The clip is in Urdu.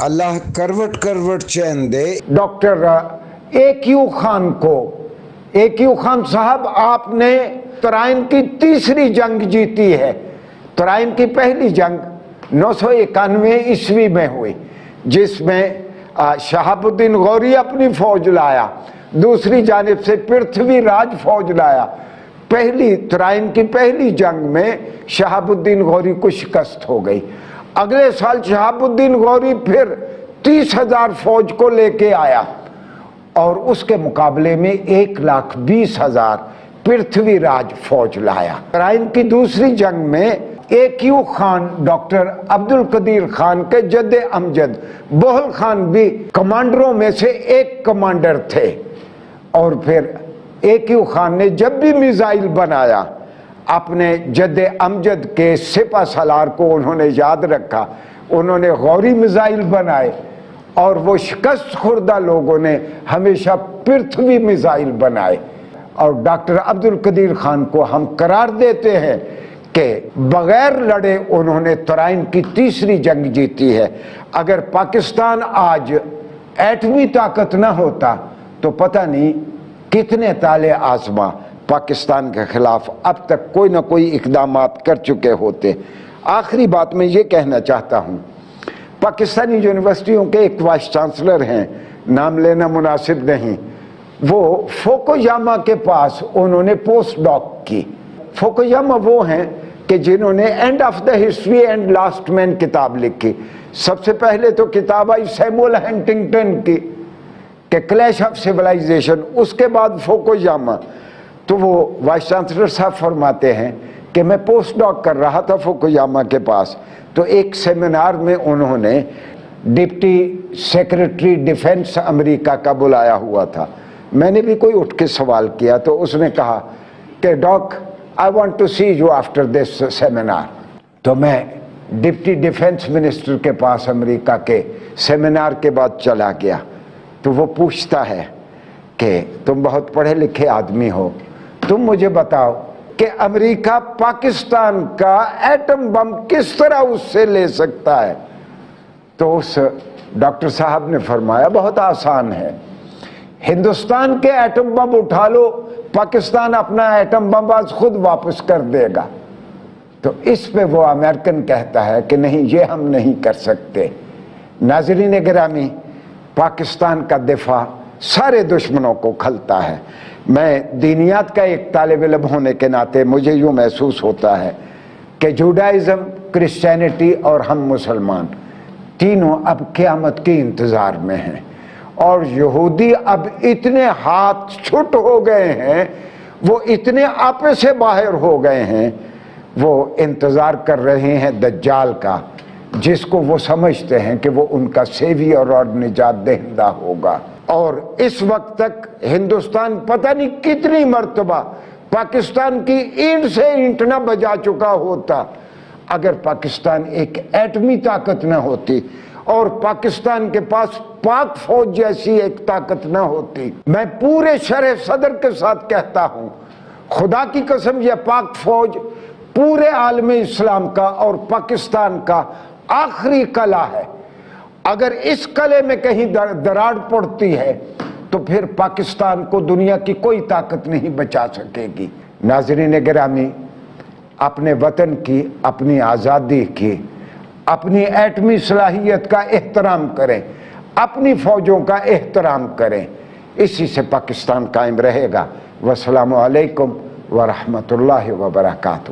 اللہ کروٹ کروٹ چین دے۔ ڈاکٹر اے.کیو خان کو، اے.کیو خان صاحب آپ نے ترائن کی تیسری جنگ جیتی ہے۔ ترائن کی پہلی جنگ 991 عیسوی میں ہوئی، جس میں شہاب الدین غوری اپنی فوج لایا، دوسری جانب سے پرتھوی راج فوج لایا۔ پہلی ترائن کی پہلی جنگ میں شہاب الدین غوری کو شکست ہو گئی۔ اگلے سال شہاب الدین غوری پھر 30,000 فوج کو لے کے آیا اور اس کے مقابلے میں 1,20,000 پرتھوی راج فوج لایا۔ ترائن کی دوسری جنگ میں اے.کیو خان ڈاکٹر عبد القدیر خان کے جد امجد بہل خان بھی کمانڈروں میں سے ایک کمانڈر تھے، اور پھر اے.کیو خان نے جب بھی میزائل بنایا اپنے جد امجد کے سپہ سالار کو انہوں نے یاد رکھا، انہوں نے غوری میزائل بنائے، اور وہ شکست خوردہ لوگوں نے ہمیشہ پرتھوی میزائل بنائے۔ اور ڈاکٹر عبد القدیر خان کو ہم قرار دیتے ہیں کہ بغیر لڑے انہوں نے ترائن کی تیسری جنگ جیتی ہے۔ اگر پاکستان آج ایٹمی طاقت نہ ہوتا تو پتہ نہیں کتنے طالع آزما پاکستان کے خلاف اب تک کوئی نہ کوئی اقدامات کر چکے ہوتے۔ آخری بات میں یہ کہنا چاہتا ہوں، پاکستانی یونیورسٹیوں کے ایک وائس چانسلر ہیں، نام لینا مناسب نہیں، وہ فوکویاما کے پاس انہوں نے پوسٹ ڈاک کی۔ فوکویاما وہ ہیں کہ جنہوں نے end of the history and last man کتاب لکھی۔ سب سے پہلے تو کتاب آئی سیموئل ہنٹنگٹن کی کہ کلیش آف سیولائزیشن، اس کے بعد فوکویاما۔ تو وہ وائس چانسلر صاحب فرماتے ہیں کہ میں پوسٹ ڈاک کر رہا تھا فوکویاما کے پاس، تو ایک سیمینار میں انہوں نے ڈپٹی سیکرٹری ڈیفنس امریکہ کا بلایا ہوا تھا۔ میں نے بھی کوئی اٹھ کے سوال کیا تو اس نے کہا کہ ڈاک I want to see you after this seminar۔ تو میں ڈپٹی ڈیفنس منسٹر کے پاس امریکہ کے سیمینار کے بعد چلا گیا، تو وہ پوچھتا ہے کہ تم بہت پڑھے لکھے آدمی ہو، تم مجھے بتاؤ کہ امریکہ پاکستان کا ایٹم بم کس طرح اس سے لے سکتا ہے؟ تو اس ڈاکٹر صاحب نے فرمایا بہت آسان ہے، ہندوستان کے ایٹم بم اٹھا لو، پاکستان اپنا ایٹم بم آج خود واپس کر دے گا۔ تو اس پہ وہ امریکن کہتا ہے کہ نہیں، یہ ہم نہیں کر سکتے۔ ناظرین گرامی، پاکستان کا دفاع سارے دشمنوں کو کھلتا ہے۔ میں دینیات کا ایک طالب علم ہونے کے ناطے مجھے یوں محسوس ہوتا ہے کہ جوڈائزم، کرسچینٹی اور ہم مسلمان تینوں اب قیامت کے انتظار میں ہیں، اور یہودی اب اتنے ہاتھ چھٹ ہو گئے ہیں، وہ اتنے آپے سے باہر ہو گئے ہیں، وہ انتظار کر رہے ہیں دجال کا، جس کو وہ سمجھتے ہیں کہ وہ ان کا سیویئر اور نجات دہندہ ہوگا۔ اور اس وقت تک ہندوستان پتہ نہیں کتنی مرتبہ پاکستان کی اینٹ سے اینٹ نہ بجا چکا ہوتا اگر پاکستان ایک ایٹمی طاقت نہ ہوتی اور پاکستان کے پاس پاک فوج جیسی ایک طاقت نہ ہوتی۔ میں پورے شرح صدر کے ساتھ کہتا ہوں، خدا کی قسم یہ پاک فوج پورے عالم اسلام کا اور پاکستان کا آخری قلعہ ہے۔ اگر اس قلعے میں کہیں دراڑ پڑتی ہے تو پھر پاکستان کو دنیا کی کوئی طاقت نہیں بچا سکے گی۔ ناظرین گرامی، اپنے وطن کی، اپنی آزادی کی، اپنی ایٹمی صلاحیت کا احترام کریں، اپنی فوجوں کا احترام کریں، اسی سے پاکستان قائم رہے گا۔ والسلام علیکم ورحمۃ اللہ وبرکاتہ۔